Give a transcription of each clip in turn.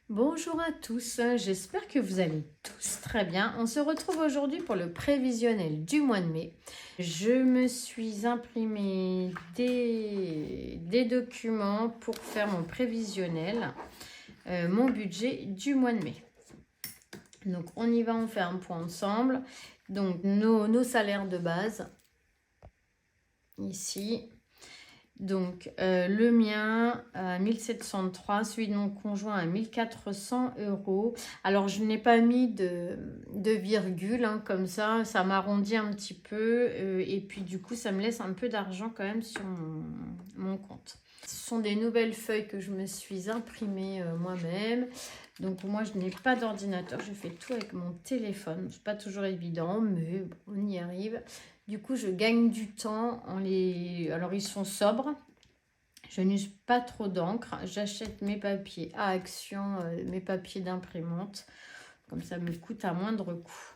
Bonjour à tous, j'espère que vous allez tous très bien. On se retrouve aujourd'hui pour le prévisionnel du mois de mai. Je me suis imprimé des documents pour faire mon prévisionnel, mon budget du mois de mai. Donc on y va, on fait un point ensemble. Donc nos salaires de base, ici. Donc, le mien à 1703, celui de mon conjoint à 1400 euros. Alors, je n'ai pas mis de virgule, hein, comme ça m'arrondit un petit peu. Et puis, du coup, ça me laisse un peu d'argent quand même sur mon compte. Ce sont des nouvelles feuilles que je me suis imprimées moi-même. Donc, moi, je n'ai pas d'ordinateur. Je fais tout avec mon téléphone. C'est pas toujours évident, mais bon, on y arrive. Du coup, je gagne du temps en les... Alors, ils sont sobres. Je n'use pas trop d'encre. J'achète mes papiers à Action, mes papiers d'imprimante. Comme ça me coûte à moindre coût.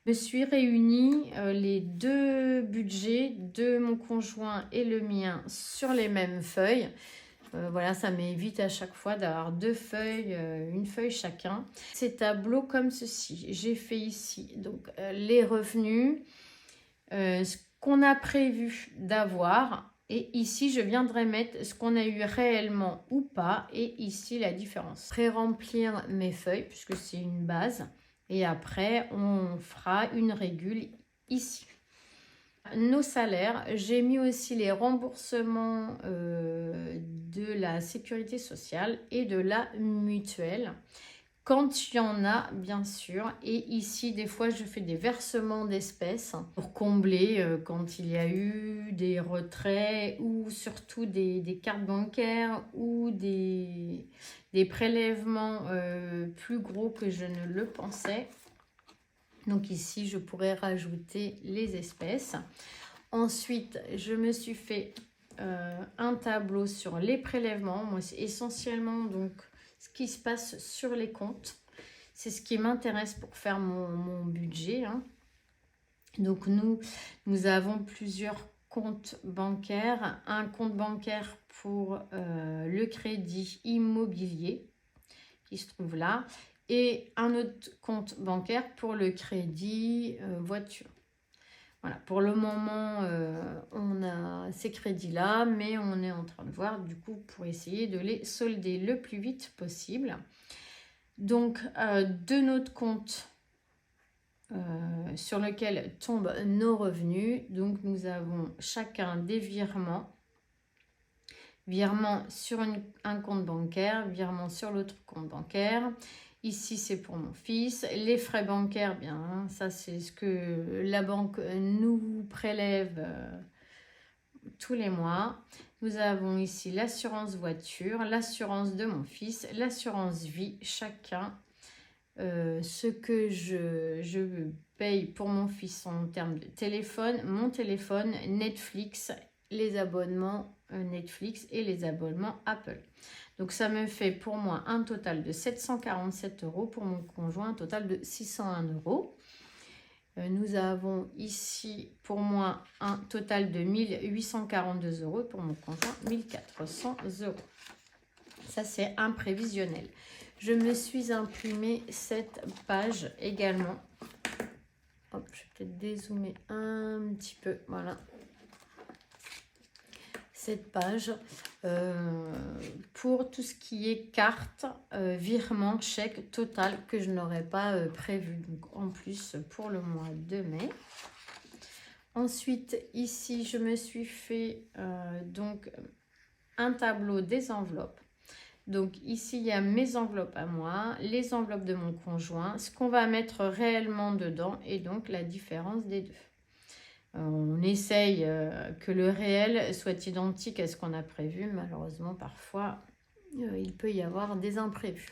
Je me suis réunie les deux budgets de mon conjoint et le mien sur les mêmes feuilles. Voilà, ça m'évite à chaque fois d'avoir deux feuilles, une feuille chacun. Ces tableaux comme ceci. J'ai fait ici donc les revenus, ce qu'on a prévu d'avoir. Et ici, je viendrai mettre ce qu'on a eu réellement ou pas. Et ici, la différence. Pré-remplir mes feuilles, puisque c'est une base. Et après, on fera une régule ici. Nos salaires, j'ai mis aussi les remboursements de la sécurité sociale et de la mutuelle. Quand il y en a, bien sûr. Et ici, des fois, je fais des versements d'espèces pour combler quand il y a eu des retraits ou surtout des cartes bancaires ou des prélèvements plus gros que je ne le pensais. Donc ici, je pourrais rajouter les espèces. Ensuite, je me suis fait un tableau sur les prélèvements. Moi, c'est essentiellement donc ce qui se passe sur les comptes. C'est ce qui m'intéresse pour faire mon budget, hein. Donc nous avons plusieurs comptes bancaires. Un compte bancaire pour le crédit immobilier qui se trouve là. Et un autre compte bancaire pour le crédit voiture. Voilà, pour le moment, on a ces crédits-là, mais on est en train de voir du coup pour essayer de les solder le plus vite possible. Donc, de notre compte sur lequel tombent nos revenus, donc nous avons chacun des virements. Virement sur un compte bancaire, virement sur l'autre compte bancaire. Ici, c'est pour mon fils. Les frais bancaires, bien, ça, c'est ce que la banque nous prélève tous les mois. Nous avons ici l'assurance voiture, l'assurance de mon fils, l'assurance vie, chacun. Ce que je paye pour mon fils en termes de téléphone, mon téléphone, Netflix, les abonnements Netflix et les abonnements Apple. Donc ça me fait pour moi un total de 747 euros, pour mon conjoint un total de 601 euros. Nous avons ici pour moi un total de 1842 euros, pour mon conjoint 1400 euros. Ça c'est un prévisionnel. Je me suis imprimé cette page également. Hop, je vais peut-être dézoomer un petit peu, voilà. Cette page pour tout ce qui est carte, virement, chèque total que je n'aurais pas prévu. Donc en plus pour le mois de mai. Ensuite ici je me suis fait donc un tableau des enveloppes. Donc ici il y a mes enveloppes à moi, les enveloppes de mon conjoint, ce qu'on va mettre réellement dedans et donc la différence des deux. On essaye que le réel soit identique à ce qu'on a prévu. Malheureusement, parfois, il peut y avoir des imprévus.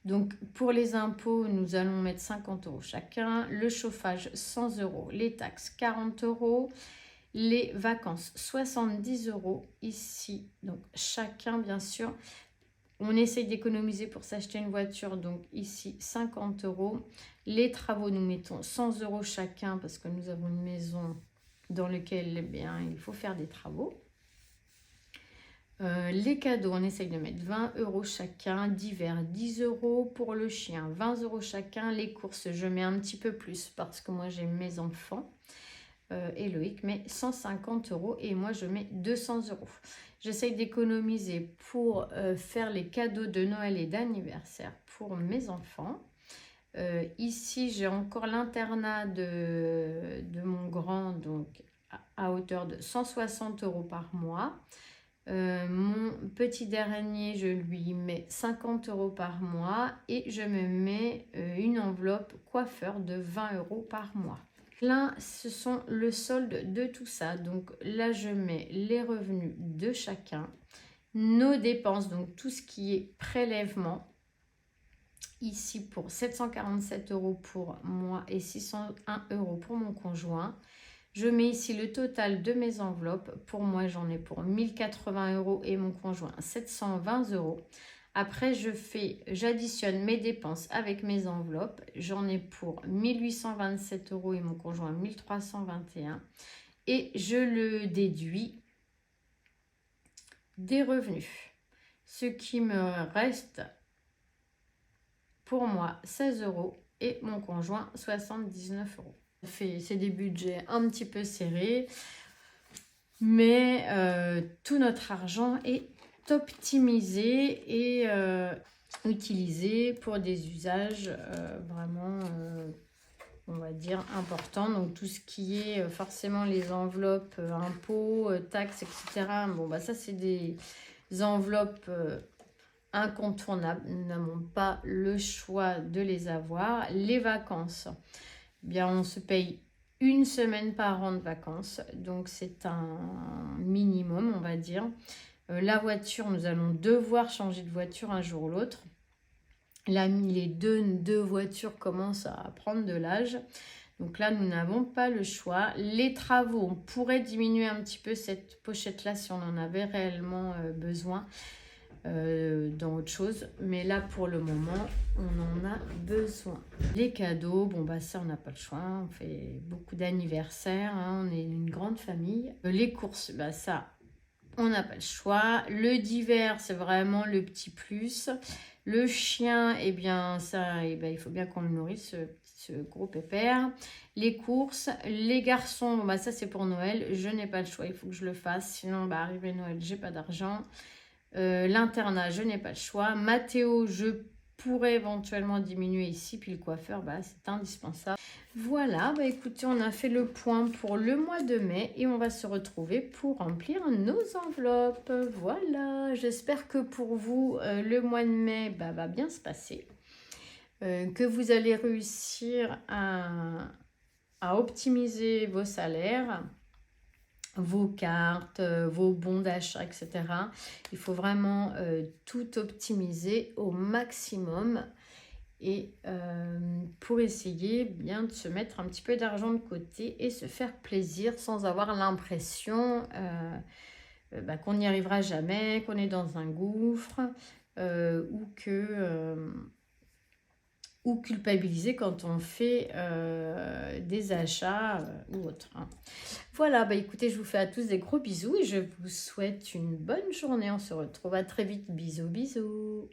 Donc, pour les impôts, nous allons mettre 50 euros chacun. Le chauffage, 100 euros. Les taxes, 40 euros. Les vacances, 70 euros ici. Donc, chacun, bien sûr. On essaye d'économiser pour s'acheter une voiture, donc ici 50 euros. Les travaux, nous mettons 100 euros chacun parce que nous avons une maison dans laquelle il faut faire des travaux. Les cadeaux, on essaye de mettre 20 € chacun. Divers, 10 € pour le chien, 20 € chacun. Les courses, je mets un petit peu plus parce que moi j'ai mes enfants. Et Loïc met 150 € et moi je mets 200 €. J'essaye d'économiser pour faire les cadeaux de Noël et d'anniversaire pour mes enfants. Ici, j'ai encore l'internat de mon grand, donc à hauteur de 160 € par mois. Mon petit dernier, je lui mets 50 € par mois et je me mets une enveloppe coiffeur de 20 € par mois. Là, ce sont le solde de tout ça. Donc là, je mets les revenus de chacun, nos dépenses, donc tout ce qui est prélèvement. Ici, pour 747 € pour moi et 601 € pour mon conjoint. Je mets ici le total de mes enveloppes. Pour moi, j'en ai pour 1080 € et mon conjoint 720 €. Après, j'additionne mes dépenses avec mes enveloppes. J'en ai pour 1827 € et mon conjoint 1321 €. Et je le déduis des revenus. Ce qui me reste pour moi 16 € et mon conjoint 79 €. C'est des budgets un petit peu serrés, mais tout notre argent est optimisé et utilisé pour des usages vraiment, on va dire, importants. Donc tout ce qui est forcément les enveloppes, impôts, taxes, etc. Bon, bah ça, c'est des enveloppes incontournables. Nous n'avons pas le choix de les avoir. Les vacances, bien, on se paye une semaine par an de vacances, donc c'est un minimum, on va dire. La voiture, nous allons devoir changer de voiture un jour ou l'autre. Là, les deux voitures commencent à prendre de l'âge, donc là, nous n'avons pas le choix. Les travaux, on pourrait diminuer un petit peu cette pochette-là si on en avait réellement besoin. Dans autre chose, mais là pour le moment on en a besoin. Les cadeaux, bon bah ça on n'a pas le choix, on fait beaucoup d'anniversaires, hein, on est une grande famille. Les courses, bah ça on n'a pas le choix. Le divers, c'est vraiment le petit plus. Le chien, eh bien ça, eh bien, il faut bien qu'on le nourrisse, ce gros pépère. Les courses, les garçons, bon bah ça c'est pour Noël, je n'ai pas le choix, il faut que je le fasse, sinon bah arrivé Noël j'ai pas d'argent. L'internat, je n'ai pas le choix. Mathéo, je pourrais éventuellement diminuer ici. Puis le coiffeur, bah, c'est indispensable. Voilà, bah, écoutez, on a fait le point pour le mois de mai. Et on va se retrouver pour remplir nos enveloppes. Voilà, j'espère que pour vous, le mois de mai va bien se passer. Que vous allez réussir à optimiser vos salaires, vos cartes, vos bons d'achat, etc. Il faut vraiment tout optimiser au maximum et pour essayer bien de se mettre un petit peu d'argent de côté et se faire plaisir sans avoir l'impression qu'on n'y arrivera jamais, qu'on est dans un gouffre ou culpabiliser quand on fait des achats ou autre. Hein. Voilà, bah écoutez, je vous fais à tous des gros bisous et je vous souhaite une bonne journée. On se retrouve à très vite. Bisous, bisous.